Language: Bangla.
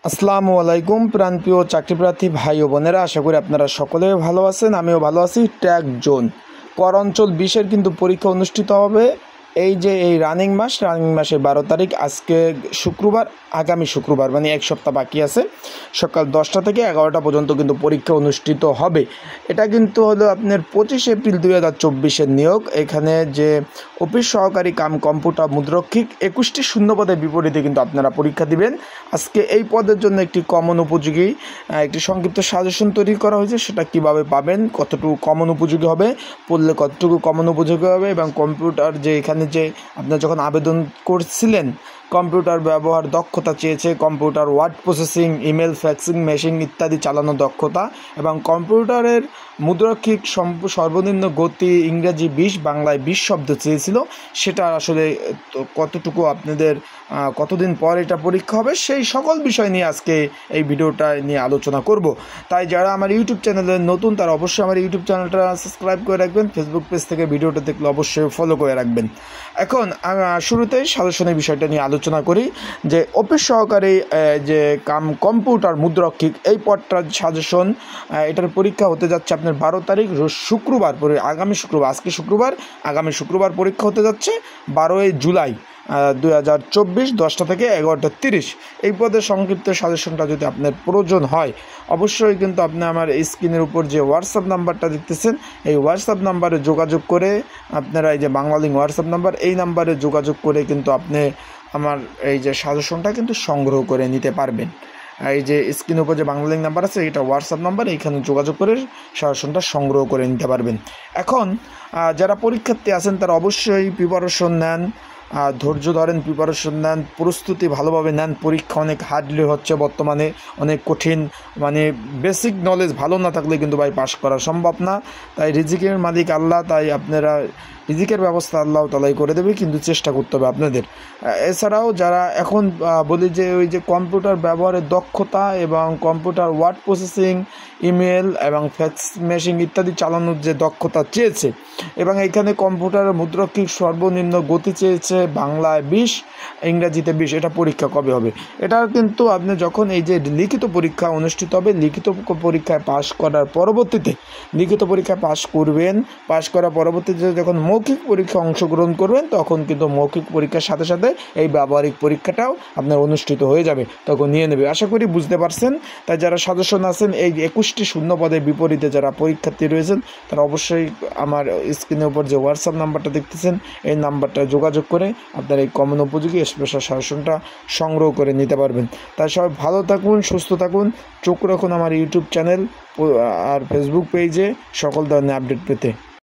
আসসালামু আলাইকুম প্রাণপ্রিয় চাকরিপ্রার্থী ভাই ও বোনেরা, আশা করি আপনারা সকলে ভালো আছেন। আমিও ভালো আছি। ট্যাগ জোন কর অঞ্চল 20-এর কিন্তু পরীক্ষা অনুষ্ঠিত হবে এই রানিং মাসের 12 তারিখ, আজকে শুক্রবার, আগামী শুক্রবার মানে এক সপ্তাহ বাকি আছে। সকাল 10টা থেকে 11টা পর্যন্ত কিন্তু পরীক্ষা অনুষ্ঠিত হবে। এটা কিন্তু হলো আপনার 25 এপ্রিল 2024-এর নিয়োগ। এখানে যে অফিস সহকারী কাম কম্পিউটার মুদ্রক্ষিক 21টি শূন্যপদের বিপরীতে কিন্তু আপনারা পরীক্ষা দিবেন। আজকে এই পদের জন্য একটি কমন উপযোগী একটি সংক্ষিপ্ত সাজেশন তৈরি করা হয়েছে। সেটা কিভাবে পাবেন, কতটুকু কমন উপযোগী হবে, পড়লে কতটুকু কমন উপযোগী হবে, এবং কম্পিউটার যে এখানে যে আপনারা যখন আবেদন করছিলেন কম্পিউটার ব্যবহার দক্ষতা চেয়েছে, computer word processing, email, faxing machine ইত্যাদি চালানো দক্ষতা, এবং কম্পিউটারের মুদ্রাক্ষিক সর্বনিম্ন গতি ইংরেজি 20, বাংলায় 20 শব্দ চেয়েছিল। সেটা আসলে কতটুকু আপনাদের কতদিন পর এটা পরীক্ষা হবে সেই সকল বিষয় নিয়ে আজকে এই ভিডিওটা নিয়ে আলোচনা করব। তাই যারা আমার ইউটিউব চ্যানেলে নতুন তারা অবশ্যই আমার ইউটিউব চ্যানেলটা সাবস্ক্রাইব করে রাখবেন। ফেসবুক পেজ থেকে ভিডিওটা দেখলে অবশ্যই ফলো করে রাখবেন। এখন শুরুতেই সাজেশনের বিষয়টা নিয়ে আলোচনা করি যে অফিস সহকারী যে কম্পিউটার মুদ্রাক্ষিক এই পদটার সাজেশন, এটার পরীক্ষা হতে যাচ্ছে আপনার 12 তারিখ শুক্রবার, আগামী শুক্রবার, আজকে শুক্রবার, আগামী শুক্রবার পরীক্ষা হতে যাচ্ছে 12 জুলাই 2024, 10টা থেকে 11:30। এই পদের সংক্ষিপ্ত সাজেশনটা যদি আপনার প্রয়োজন হয় অবশ্যই কিন্তু আপনি আমার স্ক্রিনের উপর যে হোয়াটসঅ্যাপ নাম্বারটা দেখতেছেন এই হোয়াটসঅ্যাপ নাম্বারে যোগাযোগ করে আপনারা এই যে বাংলালিংক হোয়াটসঅ্যাপ নাম্বার, এই নাম্বারে যোগাযোগ করে কিন্তু আপনি আমার এই যে সাজেশনটা কিন্তু সংগ্রহ করে নিতে পারবেন। এই যে স্ক্রিনের উপর যে বাংলালিংক নাম্বার আছে এটা হোয়াটসঅ্যাপ নাম্বার, এইখানে যোগাযোগ করে সাজেশনটা সংগ্রহ করে নিতে পারবেন। এখন যারা পরীক্ষার্থী আছেন তারা অবশ্যই প্রিপারেশন নেন, ধৈর্য ধরেন, প্রিপারেশন নেন, প্রস্তুতি ভালোভাবে নেন। পরীক্ষা অনেক হার্ডলি হচ্ছে বর্তমানে, অনেক কঠিন, মানে বেসিক নলেজ ভালো না থাকলে কিন্তু ভাই পাস করা সম্ভব না। তাই রিজিকের মালিক আল্লাহ, তাই আপনারা রিজিকের ব্যবস্থা আল্লাহ তালাই করে দেবে, কিন্তু চেষ্টা করতে হবে আপনাদের। এছাড়াও যারা এখন বলি যে ওই যে কম্পিউটার ব্যবহারের দক্ষতা এবং কম্পিউটার ওয়ার্ড প্রসেসিং, ইমেল এবং ফ্যাক্স মেশিন ইত্যাদি চালানোর যে দক্ষতা চেয়েছে, এবং এখানে কম্পিউটারের মুদ্রাক্ষিক সর্বনিম্ন গতি চেয়েছে বাংলায় 20, ইংরাজিতে 20, এটা পরীক্ষা কবে হবে? এটা কিন্তু আপনি যখন এই যে লিখিত পরীক্ষা অনুষ্ঠিত হবে, লিখিত পরীক্ষায় পাশ করার পরবর্তীতে, লিখিত পরীক্ষায় পাশ করবেন, পাশ করার পরবর্তীতে যখন মৌখিক পরীক্ষা অংশগ্রহণ করবেন তখন কিন্তু মৌখিক পরীক্ষার সাথে সাথে এই ব্যবহারিক পরীক্ষাটাও আপনার অনুষ্ঠিত হয়ে যাবে, তখন নিয়ে নেবে। আশা করি বুঝতে পারছেন। তাই যারা সাজেশন আছেন এই 21টি শূন্য পদের বিপরীতে যারা পরীক্ষার্থী রয়েছেন তারা অবশ্যই আমার স্ক্রিনের উপর যে হোয়াটসঅ্যাপ নাম্বারটা দেখতেছেন এই নাম্বারটা যোগাযোগ করে আপনারা এই কমন উপযোগী স্পেশাল সাজেশনটা সংগ্রহ করে নিতে পারবেন। তাই সবাই ভালো থাকুন, সুস্থ থাকুন, চোখ রাখুন আমার ইউটিউব চ্যানেল আর ফেসবুক পেজে সকল ধরনের আপডেট পেতে।